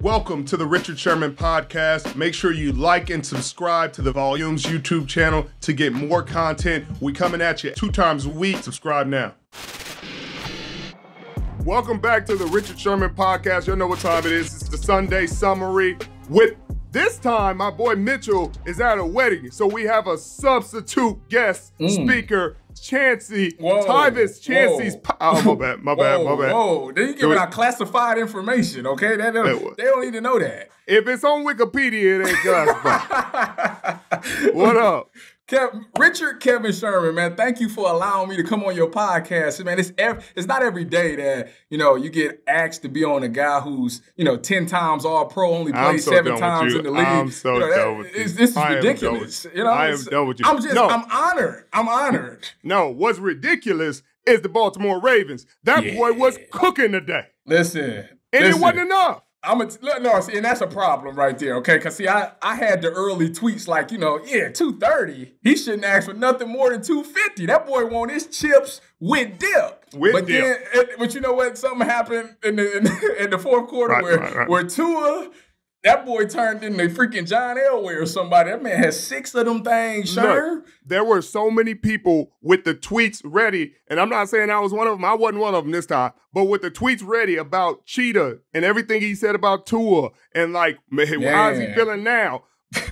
Welcome to the Richard Sherman podcast. Make sure you like and subscribe to the Volumes YouTube channel to get more content. We coming at you 2 times a week. Subscribe now. Welcome back to the Richard Sherman podcast. You know what time it is. It's the Sunday summary. With this time, my boy Mitchell is at a wedding, so we have a substitute guest speaker, Chancey. Tyvis Chancey's. Oh, my bad. Whoa, then you giving out classified information, okay? They don't need to know that. If it's on Wikipedia, it ain't classified. What up? Richard Kevin Sherman, man, thank you for allowing me to come on your podcast. Man, it's not every day that, you get asked to be on a guy who's, 10 times All-Pro, only played 7 times in the league. I'm so done with you. This is ridiculous. I am done with you. I'm honored. I'm honored. No, what's ridiculous is the Baltimore Ravens. That boy was cooking today. Listen. It wasn't enough. See, and that's a problem right there, okay? Because, see, I had the early tweets like, 230. He shouldn't ask for nothing more than 250. That boy want his chips with dip. But you know what? Something happened in the fourth quarter where Tua, that boy turned into freaking John Elway or somebody. That man has 6 of them things, sure. Look, there were so many people with the tweets ready, and I'm not saying I was one of them. I wasn't one of them this time. But with the tweets ready about Cheetah and everything he said about Tua and how is he feeling now?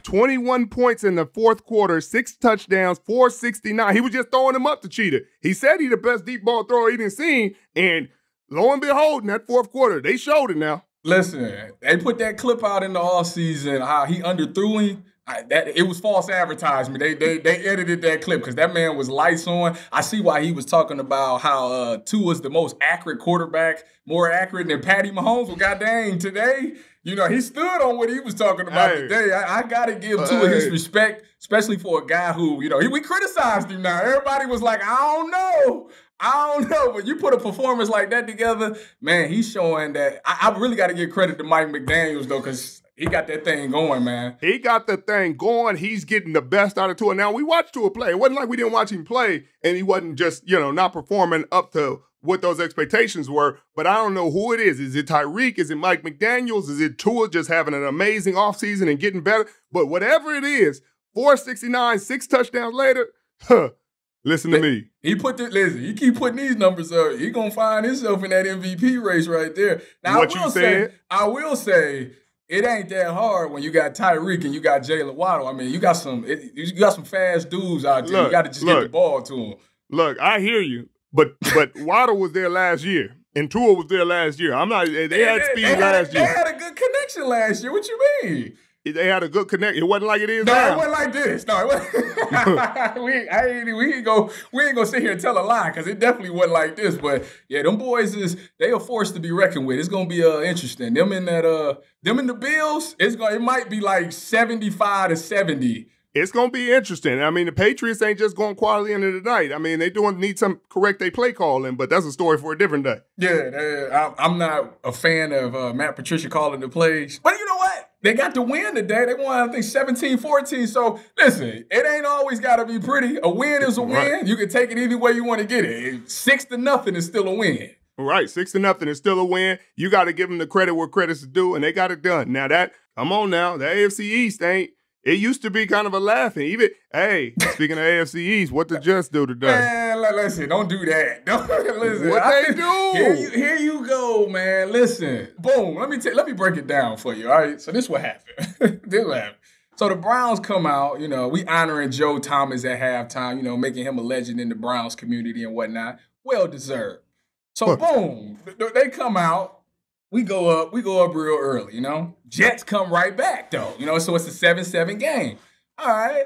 21 points in the fourth quarter, 6 touchdowns, 469. He was just throwing him up to Cheetah. He said he's the best deep ball thrower he didn't see, and lo and behold, in that fourth quarter, they showed it now. Listen, they put that clip out in the offseason, how he underthrew him. It was false advertisement. They edited that clip because that man was lights on. I see why he was talking about how Tua's the most accurate quarterback, more accurate than Patty Mahomes. Well, goddamn, today, he stood on what he was talking about today. I got to give Tua his respect, especially for a guy who, we criticized him now. Everybody was like, I don't know, but you put a performance like that together, man, he's showing that. I really got to give credit to Mike McDaniels, though, because he got that thing going, man. He got the thing going. He's getting the best out of Tua. Now, we watched Tua play. It wasn't like we didn't watch him play, and he wasn't just, not performing up to what those expectations were. But I don't know who it is. Is it Tyreek? Is it Mike McDaniels? Is it Tua just having an amazing offseason and getting better? But whatever it is, 469, 6 touchdowns later, listen to me. He keep putting these numbers up. He gonna find himself in that MVP race right there. Now, I will say, it ain't that hard when you got Tyreek and you got Jalen Waddle. I mean, you got some fast dudes out there. You got to just get the ball to them. Look, I hear you, but Waddle was there last year, and Tua was there last year. They had speed last year. They had a good connection last year. What you mean? They had a good connection. It wasn't like it is now. No, it wasn't like this. No, it wasn't. we ain't gonna sit here and tell a lie because it definitely wasn't like this. But yeah, them boys they are forced to be reckoned with. It's gonna be interesting. Them in the Bills, it might be like 75-70. It's gonna be interesting. I mean, the Patriots ain't just going quietly into the night. I mean, they need some correct play calling, but that's a story for a different day. Yeah, I'm not a fan of Matt Patricia calling the plays, but you know what? They got the win today. They won, I think, 17-14. So, listen, it ain't always got to be pretty. A win is a win. Right. You can take it any way you want to get it. 6-0 is still a win. Right, 6-0 is still a win. You got to give them the credit where credit's due, and they got it done. Now, come on now, the AFC East it used to be kind of a laughing. Speaking of AFC East, what the Jets do today? Man, listen, don't do that. Listen. What they do? Here you go, man. Listen. Boom. Let me break it down for you, all right? So this what happened. So the Browns come out, we honoring Joe Thomas at halftime, making him a legend in the Browns community and whatnot. Well deserved. So boom, they come out. We go up real early, Jets come right back, though, so it's a 7-7 game. All right.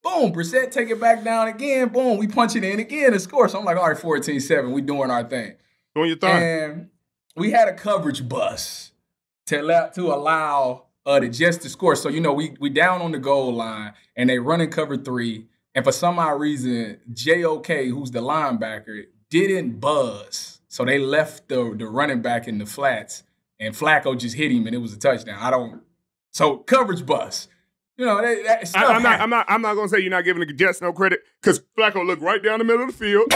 Boom, Brissett take it back down again. Boom, we punch it in again and score. So I'm like, all right, 14-7, we doing our thing. Doing your thing. And we had a coverage bus to allow the Jets to score. So, we down on the goal line, and they run in cover 3. And for some odd reason, J.O.K., who's the linebacker, didn't buzz. So they left the running back in the flats. And Flacco just hit him, and it was a touchdown. So coverage bust. You know, that stuff I'm not gonna say you're not giving the Jets no credit because Flacco looked right down the middle of the field,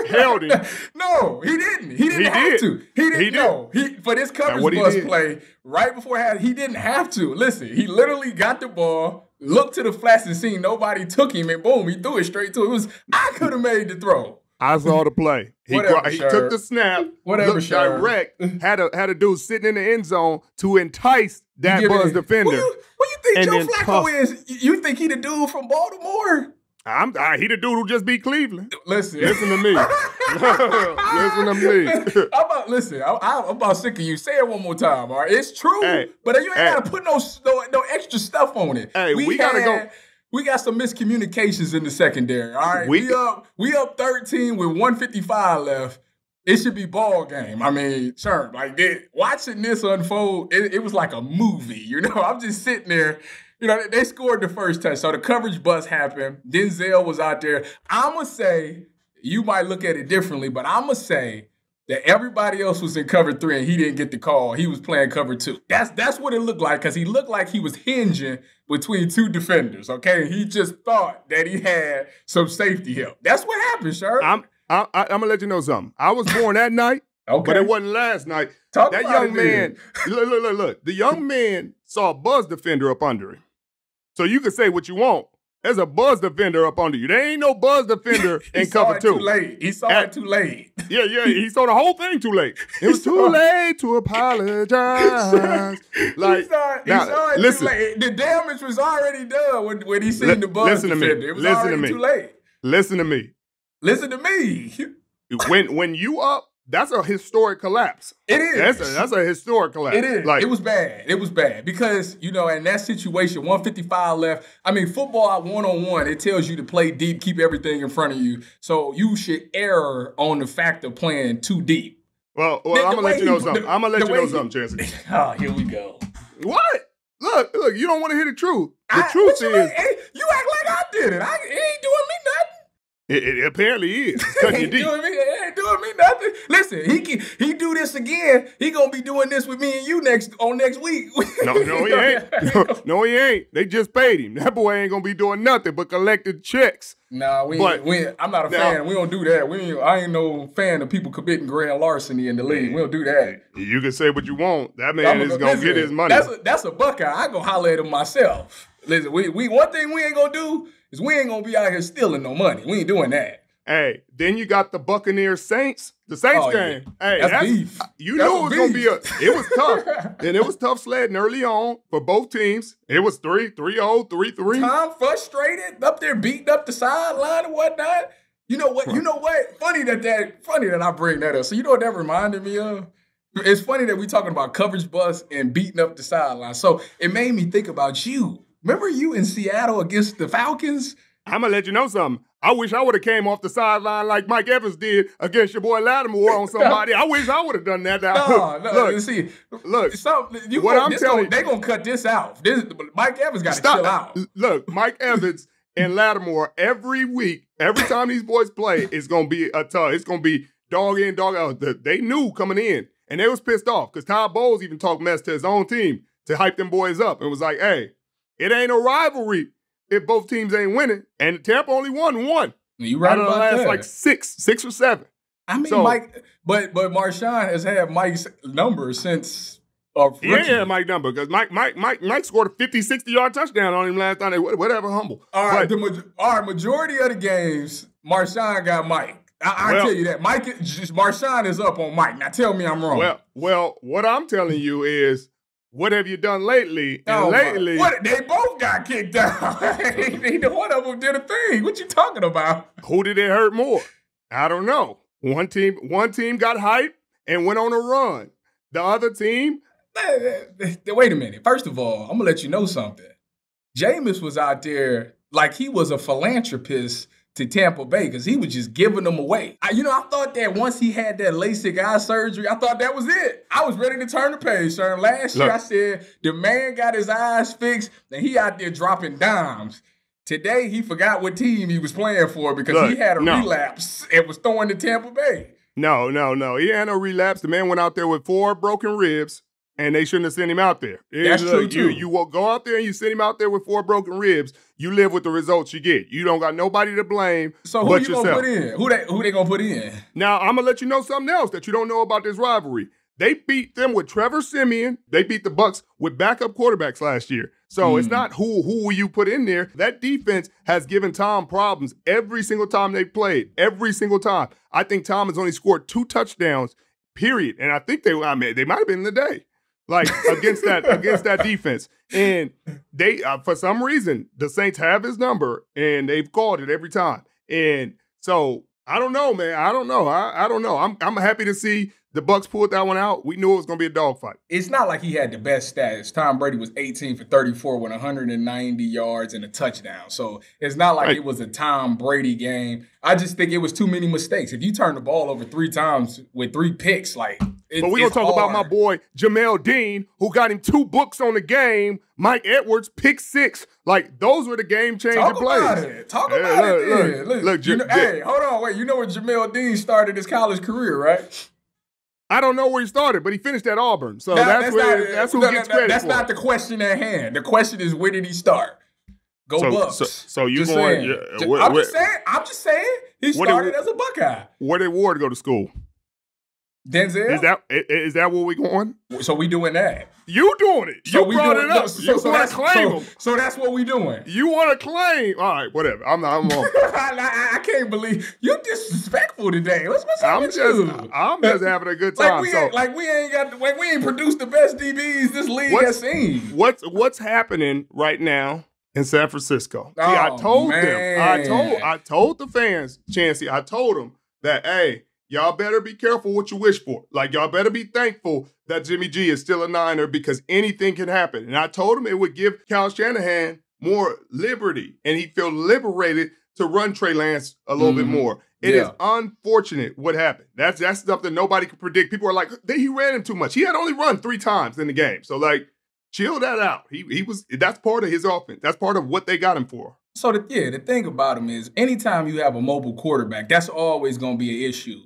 held him. No, he didn't. He didn't have to. He didn't. No, for this coverage bus play right before he didn't have to. Listen, he literally got the ball, looked to the flats and seen nobody took him, and boom, he threw it straight to it. I could have made the throw. I saw the play. He took the snap, looked direct, had a dude sitting in the end zone to entice that Buzz defender. What you think Joe Flacco is? You think he the dude from Baltimore? He the dude who just beat Cleveland. Listen to me. Listen to me. I'm about sick of you. Say it one more time, all right? It's true, but you ain't got to put no extra stuff on it. Hey, we got to go. We got some miscommunications in the secondary, all right? We up 13 with 155 left. It should be ball game. I mean, sure, watching this unfold, it was like a movie, you know? I'm just sitting there. You know, they scored the first touch, so the coverage bust happened. Denzel was out there. I'm going to say, you might look at it differently, but I'm going to say that everybody else was in cover 3 and he didn't get the call. He was playing cover 2. That's what it looked like because he looked like he was hinging between 2 defenders, okay? He just thought that he had some safety help. That's what happened, Sherman. I'm going to let you know something. I was born that night, but it wasn't last night. That young man, look. The young man saw a Buzz defender up under him. So you can say what you want. There's a Buzz defender up under you. There ain't no Buzz defender in cover 2. He saw it too late. Yeah. He saw the whole thing too late. It was too late to apologize. He saw it too late. The damage was already done when he seen the Buzz defender. It was already too late. Listen to me. When you up, that's a historic collapse. It is. That's a historic collapse. It is. It was bad. It was bad because, you know, in that situation, 155 left. I mean, football one-on-one, it tells you to play deep, keep everything in front of you. So you should err on the fact of playing too deep. Well, I'm going to let you know something. I'm going to let you know something, Chancey. Oh, here we go. What? Look, you don't want to hear the truth. The truth is... You act like I did it. It ain't doing me nothing. It apparently is. It ain't doing me nothing. Listen, he do this again. He gonna be doing this with me and you next week. No, he ain't. No, he ain't. They just paid him. That boy ain't gonna be doing nothing but collecting checks. Nah, I'm not a fan. We don't do that. I ain't no fan of people committing grand larceny in the league. We don't do that. You can say what you want. That man is gonna get his money. That's a Buckeye. I go holler at him myself. Listen, we one thing we ain't gonna do is we ain't gonna be out here stealing no money. We ain't doing that. Hey, then you got the Buccaneers Saints. The Saints game. Yeah. Hey, that's beef. You knew it was gonna be it was tough. And it was tough sledding early on for both teams. It was 3-0, 3-3. Tom frustrated up there beating up the sideline and whatnot. You know what? Funny that I bring that up. So you know what that reminded me of? It's funny that we talking about coverage bust and beating up the sideline. So it made me think about you. Remember you in Seattle against the Falcons? I'm going to let you know something. I wish I would have came off the sideline like Mike Evans did against your boy Lattimore on somebody. I wish I would have done that. Look, they're going to cut this out. Mike Evans got to chill out. Look, Mike Evans and Lattimore every week, every time these boys play, it's going to be it's going to be dog in, dog out. They knew coming in, and they was pissed off because Todd Bowles even talked mess to his own team to hype them boys up and was like, hey, it ain't a rivalry if both teams ain't winning. And Tampa only won one. You right about that. Like six or seven. I mean, Mike, but Marshon has had Mike's number since rookie. Yeah, Mike's number because Mike scored a 50, 60-yard touchdown on him last time. Whatever, humble. All right, majority of the games, Marshon got Mike. I'll tell you that. Marshon is up on Mike. Now tell me I'm wrong. Well, what I'm telling you is, what have you done lately? And lately, they both got kicked out. Neither one of them did a thing. What you talking about? Who did it hurt more? I don't know. One team got hyped and went on a run. The other team. Wait a minute. First of all, I'm gonna let you know something. Jameis was out there like he was a philanthropist to Tampa Bay because he was just giving them away. I thought that once he had that LASIK eye surgery, I thought that was it. I was ready to turn the page, sir. Last year, I said the man got his eyes fixed and he out there dropping dimes. Today, he forgot what team he was playing for because he had a relapse and was throwing to Tampa Bay. No. He had no relapse. The man went out there with 4 broken ribs And they shouldn't have sent him out there. That's true, too. You will go out there and you send him out there with 4 broken ribs, you live with the results you get. You don't got nobody to blame so who but you yourself. Gonna put in? Who they gonna put in? Now, I'm going to let you know something else that you don't know about this rivalry. They beat them with Trevor Siemian. They beat the Bucs with backup quarterbacks last year. So it's not who you put in there. That defense has given Tom problems every single time they've played. Every single time. I think Tom has only scored 2 touchdowns, period. And I think they might have been in the day. Like against that defense. And they for some reason, the Saints have his number and they've called it every time. And so I don't know, man. I don't know. I don't know. I'm happy to see the Bucs pulled that one out. We knew it was going to be a dogfight. It's not like he had the best stats. Tom Brady was 18 for 34 with 190 yards and a touchdown. So it's not like it was a Tom Brady game. I just think it was too many mistakes. If you turn the ball over 3 times with 3 picks, but we're going to talk about my boy Jamel Dean, who got him 2 books on the game. Mike Edwards, pick 6. Like, those were the game-changing plays. Talk about it. Look, hey, hold on, wait. You know where Jamel Dean started his college career, right? I don't know where he started, but he finished at Auburn. So that's who gets credit That's for. not the question at hand. The question is, where did he start? Go Bucs. So you just going? I'm just saying. He started as a Buckeye. Where did Ward go to school? Denzel. Is that where we going? So we doing that. You doing it. You brought it up. You want to claim him. So that's what we doing. You want to claim. All right, whatever. I'm wrong. I can't believe you disrespectful today. What's up with you? I'm just having a good time. We ain't produced the best DBs this league has seen. What's happening right now in San Francisco? See, I told them. I told the fans, Chancey, I told them that, hey, y'all better be careful what you wish for. Like, y'all better be thankful that Jimmy G is still a Niner because anything can happen. And I told him it would give Kyle Shanahan more liberty, and he'd feel liberated to run Trey Lance a little bit more. It is unfortunate what happened. That's something nobody could predict. People are like, he ran him too much. He had only run 3 times in the game. So, like, chill that out. That's part of his offense. That's part of what they got him for. So, the thing about him is anytime you have a mobile quarterback, that's always going to be an issue,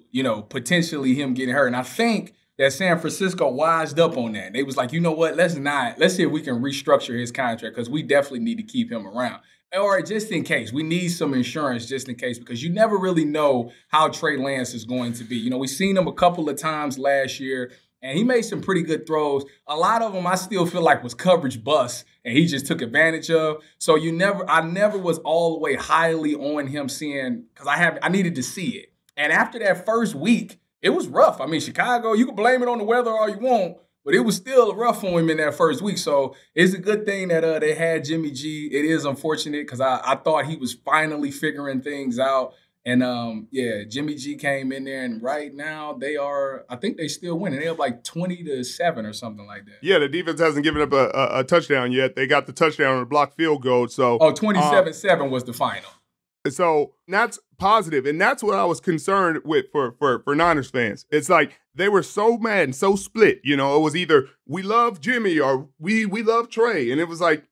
potentially him getting hurt. And I think that San Francisco wised up on that. They was like, you know what, let's see if we can restructure his contract because we definitely need to keep him around. Or just in case. We need some insurance just in case because you never really know how Trey Lance is going to be. We seen him a couple of times last year. And he made some pretty good throws. A lot of them I still feel like was coverage bust, and he just took advantage of. So I never was all the way highly on him seeing because I needed to see it. And after that first week, it was rough. I mean, Chicago, you can blame it on the weather all you want, but it was still rough on him in that first week. So it's a good thing that they had Jimmy G. It is unfortunate because I thought he was finally figuring things out. And, Jimmy G came in there, and right now I think they still winning. They have like 20-7 or something like that. Yeah, the defense hasn't given up a touchdown yet. They got the touchdown on a blocked field goal. So 27-7 was the final. So that's positive, and that's what I was concerned with for Niners fans. It's like they were so mad and so split. It was either we love Jimmy or we love Trey, and it was like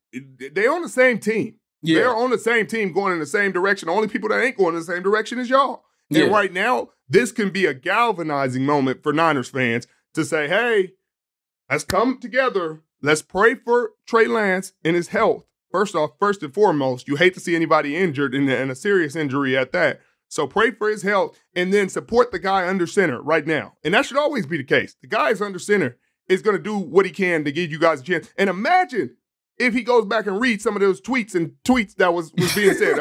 they're on the same team. Yeah. They're on the same team going in the same direction. The only people that ain't going in the same direction is y'all. Yeah. And right now, this can be a galvanizing moment for Niners fans to say, hey, let's come together. Let's pray for Trey Lance and his health. First and foremost, you hate to see anybody injured and a serious injury at that. So pray for his health and then support the guy under center right now. And that should always be the case. The guy is under center is going to do what he can to give you guys a chance. And imagine if he goes back and reads some of those tweets that was being said.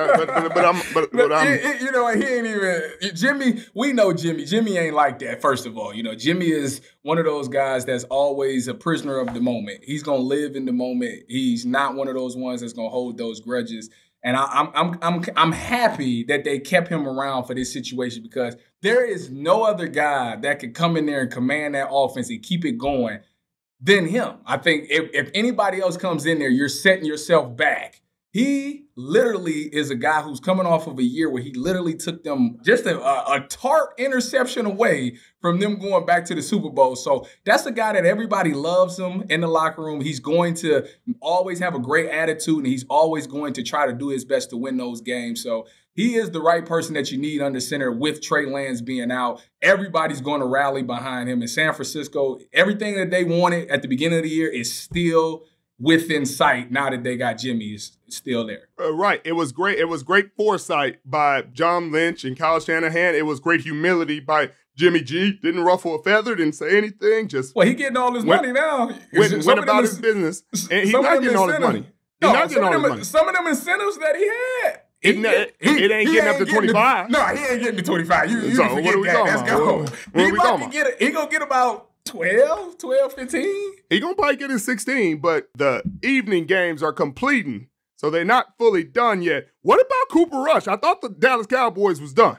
He ain't even Jimmy. We know Jimmy. Jimmy ain't like that. First of all, Jimmy is one of those guys that's always a prisoner of the moment. He's gonna live in the moment. He's not one of those ones that's gonna hold those grudges. And I'm happy that they kept him around for this situation because there is no other guy that could come in there and command that offense and keep it going than him. I think if anybody else comes in there, you're setting yourself back. He literally is a guy who's coming off of a year where he literally took them just a tart interception away from them going back to the Super Bowl. So that's a guy that everybody loves him in the locker room. He's going to always have a great attitude, and he's always going to try to do his best to win those games. So he is the right person that you need under center with Trey Lance being out. Everybody's going to rally behind him. In San Francisco, everything that they wanted at the beginning of the year is still within sight now that they got Jimmy. Is still there. Right. It was great. It was great foresight by John Lynch and Kyle Shanahan. It was great humility by Jimmy G. Didn't ruffle a feather, didn't say anything. Just he getting all his money now. Went about his business. And he's not getting all his money. He's not getting all his money. Some of them incentives that he had. It ain't getting up to 25. No, he ain't getting to 25. You so forget what are we that. Let's go. He about He gonna get about 12, 15. He gonna probably get his 16, but the evening games are completing, so they're not fully done yet. What about Cooper Rush? I thought the Dallas Cowboys was done.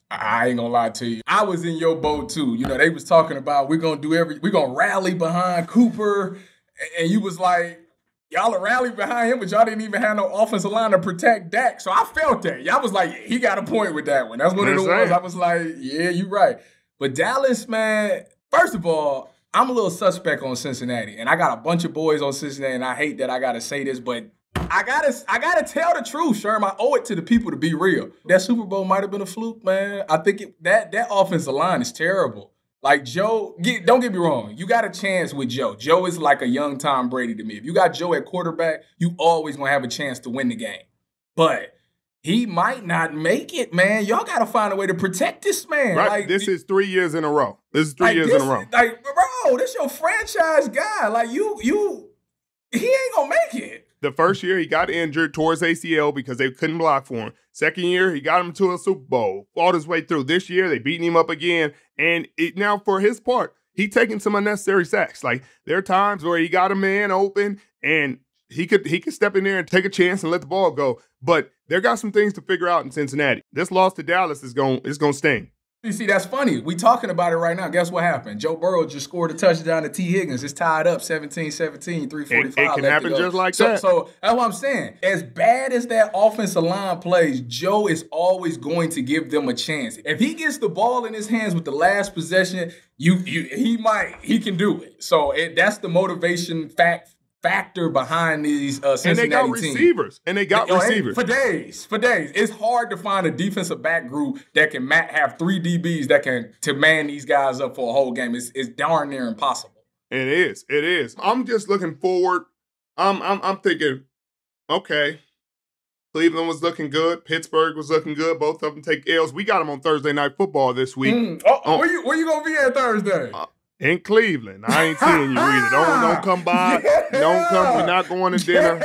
I ain't gonna lie to you. I was in your boat too. They was talking about we're gonna rally behind Cooper, and you was like, y'all are rallying behind him, but y'all didn't even have no offensive line to protect Dak. So I felt that. Y'all was like, he got a point with that one. That's one of the ones I was like, yeah, you right. But Dallas, man, first of all, I'm a little suspect on Cincinnati, and I got a bunch of boys on Cincinnati, and I hate that I gotta say this, but I gotta tell the truth, Sherman. I owe it to the people to be real. That Super Bowl might have been a fluke, man. I think that offensive line is terrible. Like Joe, don't get me wrong. You got a chance with Joe. Joe is like a young Tom Brady to me. If you got Joe at quarterback, you always gonna have a chance to win the game. But he might not make it, man. Y'all got to find a way to protect this man. Right. Like, this is 3 years in a row. This is 3 years in a row. Like, bro, this your franchise guy. Like, he ain't going to make it. The first year, he got injured towards ACL because they couldn't block for him. Second year, he got him to a Super Bowl, fought his way through. This year, they beating him up again. And now, for his part, he taking some unnecessary sacks. Like, there are times where he got a man open and he could step in there and take a chance and let the ball go. But they got some things to figure out in Cincinnati. This loss to Dallas is going to sting. You see, that's funny. We talking about it right now. Guess what happened? Joe Burrow just scored a touchdown to T. Higgins. It's tied up 17-17, 3:45. It can happen just like that. So that's what I'm saying. As bad as that offensive line plays, Joe is always going to give them a chance. If he gets the ball in his hands with the last possession, he can do it. So that's the motivation factor behind these Cincinnati teams. And they got receivers. And they got receivers. For days. It's hard to find a defensive back group that can have 3 DBs that can to man these guys up for a whole game. It's darn near impossible. It is. I'm just looking forward. I'm thinking, okay, Cleveland was looking good. Pittsburgh was looking good. Both of them take L's. We got them on Thursday Night Football this week. Where you going to be at Thursday? In Cleveland. I ain't seeing you either. Don't come by. Yeah. Don't come. We're not going to dinner.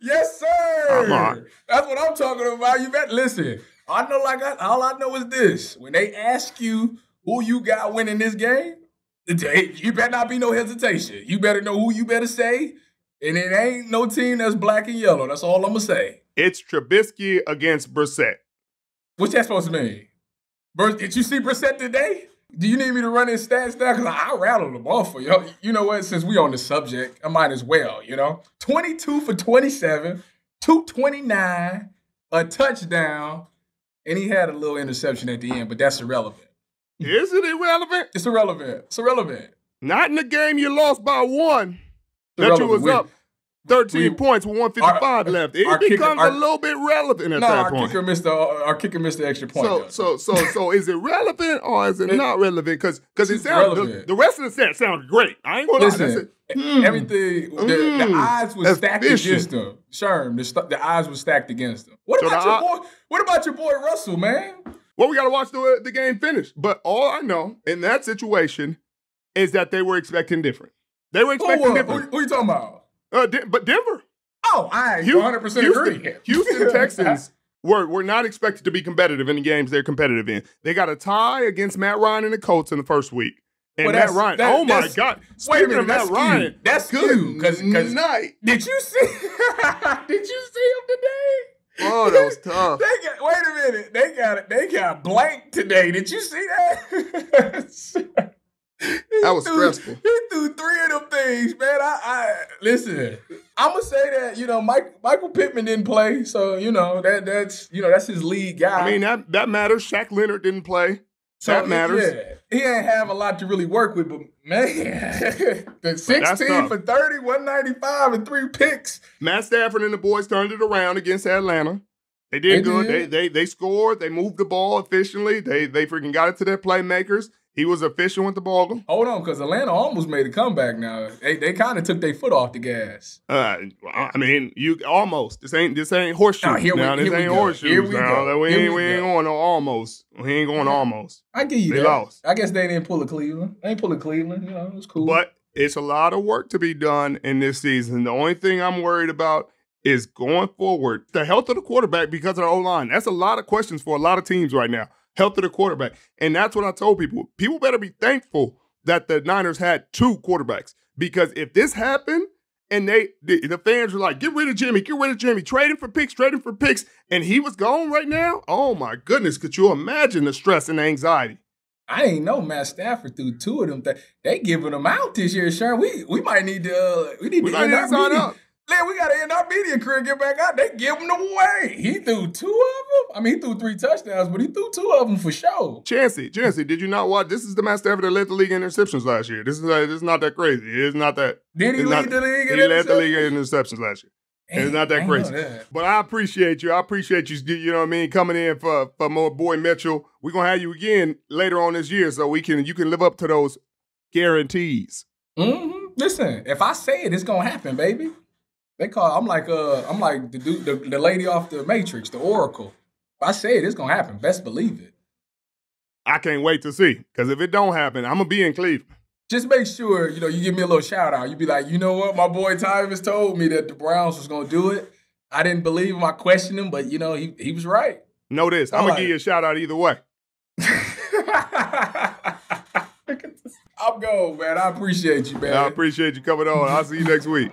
Yes, sir. That's what I'm talking about. You bet. Listen, all I know is this. When they ask you who you got winning this game, you better not be no hesitation. You better know who you better say. And it ain't no team that's black and yellow. That's all I'm going to say. It's Trubisky against Brissett. What's that supposed to mean? Did you see Brissett today? Do you need me to run his stats down? Because I rattled the ball for you. You know what? Since we on the subject, I might as well, 22 for 27, 229, a touchdown, and he had a little interception at the end, but that's irrelevant. Is it irrelevant? It's irrelevant. Not in the game you lost by 1. That you was up 13 points with 155 left. It becomes a little bit relevant at that point. Our kicker missed the extra point. So is it relevant or is it not relevant? Because it sounds the rest of the set sounded great. I ain't gonna lie. Everything the odds were stacked against them. Sherm, the odds were stacked against them. What about your boy Russell, man? Well, we gotta watch the game finish. But all I know in that situation is that they were expecting different. They were expecting different. Who are you talking about? But Denver. Oh, I 100% agree. Houston Texans were not expected to be competitive in the games they're competitive in. They got a tie against Matt Ryan and the Colts in the first week. And Matt Ryan, my God. Wait a minute, Matt Ryan. That's good. Because night. Did you see him today? Oh, that was tough. Wait a minute. They got blanked today. Did you see that? That was stressful. He threw 3 of them things, man. Listen. I'm gonna say that Michael Pittman didn't play, so that's his lead guy. I mean that matters. Shaq Leonard didn't play. So that matters. Yeah. He ain't have a lot to really work with, but man, the 16 for 30, 195, and 3 picks. Matt Stafford and the boys turned it around against Atlanta. They did good. They scored. They moved the ball efficiently. They freaking got it to their playmakers. He was efficient with the ball. Hold on, because Atlanta almost made a comeback now. They kind of took their foot off the gas. I mean, you almost. This ain't horseshoes now. This ain't horseshoes now. We ain't going no almost. We ain't going almost. I give you that. They lost. I guess they didn't pull a Cleveland. They ain't pull a Cleveland. You know, it was cool. But it's a lot of work to be done in this season. The only thing I'm worried about is going forward, the health of the quarterback because of the O-line. That's a lot of questions for a lot of teams right now. Health of the quarterback. And that's what I told people. People better be thankful that the Niners had 2 quarterbacks. Because if this happened and the fans were like, get rid of Jimmy, trade him for picks, and he was gone right now, oh my goodness, could you imagine the stress and the anxiety? I didn't know Matt Stafford threw 2 of them. They giving them out this year, Sherman. We might need to sign up. Man, we got to end our media career and get back out. They give them away. He threw 2 of them. I mean, he threw 3 touchdowns, but he threw 2 of them for sure. Chancey, did you not watch? This is the Matt Stafford that led the league in interceptions last year. This is not that crazy. It's not that. Did he lead the league in interceptions? He led the league in interceptions last year. It's not that crazy. But I appreciate you. You know what I mean, coming in for my boy Mitchell. We're going to have you again later on this year so you can live up to those guarantees. Mm-hmm. Listen, if I say it, it's going to happen, baby. I'm like the dude, the lady off the Matrix, the Oracle. If I say it, it's gonna happen. Best believe it. I can't wait to see. Because if it don't happen, I'm gonna be in Cleveland. Just make sure, you give me a little shout out. You be like, you know what? My boy Tyvis told me that the Browns was gonna do it. I didn't believe him, I questioned him, but he was right. Know this. I'm gonna give you a shout out either way. I'm going, man. I appreciate you, man. I appreciate you coming on. I'll see you next week.